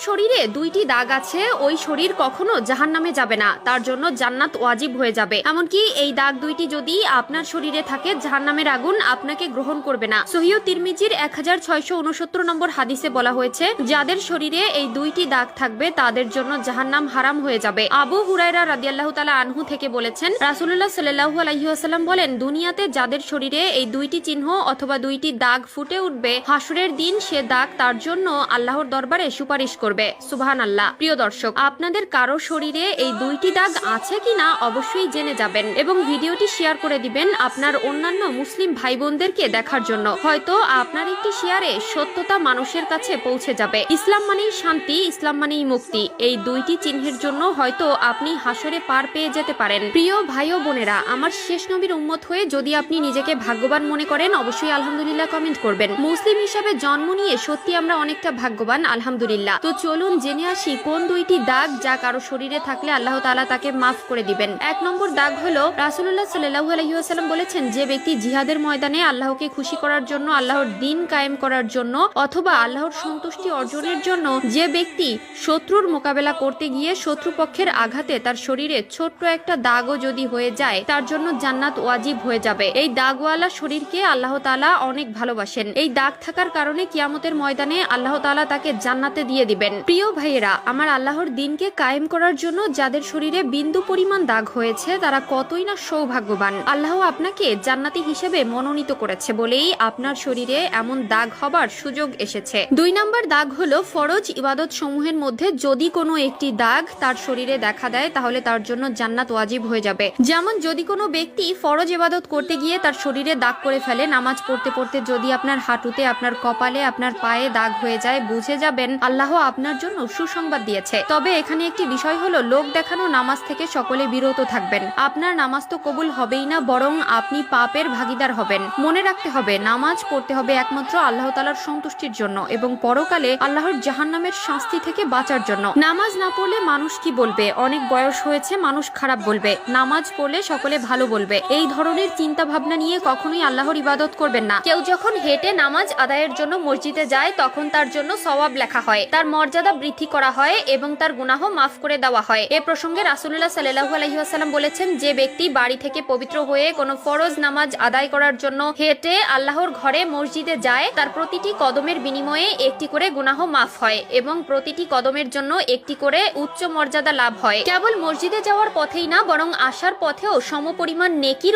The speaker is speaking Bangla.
শরীরে দুইটি দাগ আছে, ওই শরীর কখনো জাহান্নামে যাবে না, তার জন্য জান্নাত ওয়াজিব হয়ে যাবে। এমনকি এই দাগ দুইটি যদি আপনার শরীরে থাকে, জাহান্নামের আগুন আপনাকে গ্রহণ করবে না। সহিহ তিরমিজির 1669 নম্বর হাদিসে বলা হয়েছে, যাদের শরীরে এই দুইটি দাগ থাকবে তাদের জন্য জাহান্নাম হারাম হয়ে যাবে। আবু হুরায়রা রাদিয়াল্লাহু তাআলা আনহু থেকে বলেছেন, রাসূলুল্লাহ সাল্লাল্লাহু আলাইহি ওয়াসাল্লাম বলেন, দুনিয়াতে যাদের শরীরে এই দুইটি চিহ্ন অথবা দুইটি দাগ ফুটে উঠবে, হাসরের দিন সে দাগ তার জন্য আল্লাহর দরবারে সুপারিশ করবে। সুবহানাল্লাহ। প্রিয় দর্শক, আপনাদের কারো শরীরে এই দুইটি দাগ আছে কিনা অবশ্যই জেনে যাবেন এবং ভিডিওটি শেয়ার করে দিবেন আপনার অন্যান্য মুসলিম ভাই বোনদেরকে দেখার জন্য। হয়তো আপনার একটি শেয়ারে সত্যতা মানুষের কাছে পৌঁছে যাবে। ইসলাম মানেই শান্তি, ইসলাম মানেই মুক্তি। এই দুইটি চিহ্নের জন্য হয়তো আপনি হাসরে পার পেয়ে যেতে পারেন। প্রিয় ভাই ও বোনেরা, আমার শেষ নবীর উম্মত হয়ে যদি আপনি নিজেকে ভাগ্যবান মনে করেন, অবশ্যই আলহামদুলিল্লাহ কমেন্ট করবেন। মুসলিম হিসাবে জন্ম নিয়ে সত্যি আমরা অনেকটা ভাগ্যবান, আলহামদুলিল্লাহ। তো চলুন জেনে আসি কোন দুইটি দাগ যা কারো শরীরে থাকলে আল্লাহ তাআলা তাকে মাফ করে দিবেন। 1 নম্বর দাগ হলো, রাসূলুল্লাহ সাল্লাল্লাহু আলাইহি ওয়াসাল্লাম বলেছেন, যে ব্যক্তি জিহাদের ময়দানে আল্লাহকে খুশি করার জন্য, আল্লাহর দ্বীন কায়েম করার জন্য অথবা আল্লাহর সন্তুষ্টি অর্জনের জন্য যে ব্যক্তি শত্রুর মোকাবেলা করতে গিয়ে শত্রুপক্ষের আঘাতে তার শরীরে ছোট্ট একটা দাগও যদি হয়ে যায়, তার জন্য জান্নাত ওয়াজিব হয়ে যাবে। এই দাগওয়ালা শরীরকে আল্লাহ তাআলা অনেক ভালোবাসেন। এই দাগ থাকার কারণে কিয়ামতের ময়দানে আল্লাহ তাআলা তাকে জান্নাতে দিয়ে দিবেন। প্রিয় ভাইয়েরা, আমার আল্লাহর দ্বীনকে কায়েম করার জন্য যাদের শরীরে বিন্দু পরিমাণ দাগ হয়েছে, তারা কতই না সৌভাগ্যবান। আল্লাহ আপনাকে জান্নাতি হিসেবে মনোনীত করেছে বলেই আপনার শরীরে এমন দাগ হবার সুযোগ এসেছে। 2 নম্বর দাগ হলো, ফরজ ইবাদত সমূহের মধ্যে যদি কোনো একটি দাগ তার শরীরে দেখা দেয়, তাহলে তার জন্য জান্নাত ওয়াজিব হয়ে যাবে। যেমন যদি কোনো ব্যক্তি ফরজ ইবাদত করতে গিয়ে তার শরীরে দাগ করে ফেলে, নামাজ পড়তে পড়তে যদি আপনার হাঁটুতে, আপনার কপালে, আপনার পায়ে দাগ হয়ে যায়, বুঝে যাবেন আল্লাহ আপনার জন্য সুসংবাদ দিয়েছে। তবে এখানে একটি বিষয় হলো, লোক দেখানো নামাজ থেকে সকলে বিরত থাকবেন। আপনার নামাজ তো কবুল হবেই না, বরং আপনি পাপের ভাগীদার হবেন। মনে রাখতে হবে, নামাজ পড়তে হবে একমাত্র আল্লাহ তাআলার সন্তুষ্টির জন্য এবং পরকালে আল্লাহর জাহান্নামের শাস্তি থেকে বাঁচার জন্য। নামাজ না পড়লে মানুষ কি বলবে? অনেক বয়স হয়েছে, মানুষ খারাপ বলবে। নামাজ পড়লে সকলে ভালো বলবে। এই ধরনের চিন্তা ভাবনা নিয়ে কখনোই আল্লাহর ইবাদত করবেন না। কেউ যখন হেঁটে নামাজ আদায়ের জন্য মসজিদে যায়, তখন তার জন্য সওয়াব লেখা হয়, তার মর্যাদা বৃদ্ধি করা হয় এবং তার গুনাহ মাফ করে দেওয়া হয়। এ প্রসঙ্গে রাসূলুল্লাহ সাল্লাল্লাহু আলাইহি ওয়াসাল্লাম বলেছেন, যে ব্যক্তি বাড়ি থেকে পবিত্র হয়ে কোনো ফরজ নামাজ আদায় করার জন্য হেঁটে আল্লাহর ঘরে মসজিদে যায়, তার প্রতিটি কদমের বিনিময়ে একটি করে গুনাহ মাফ হয় এবং প্রতিটি কদমের জন্য একটি করে উচ্চ মর্যাদা লাভ হয়। কেবল মসজিদে যাওয়ার পথেই না, বরং আসার পথেও সমপরিমাণ নেকির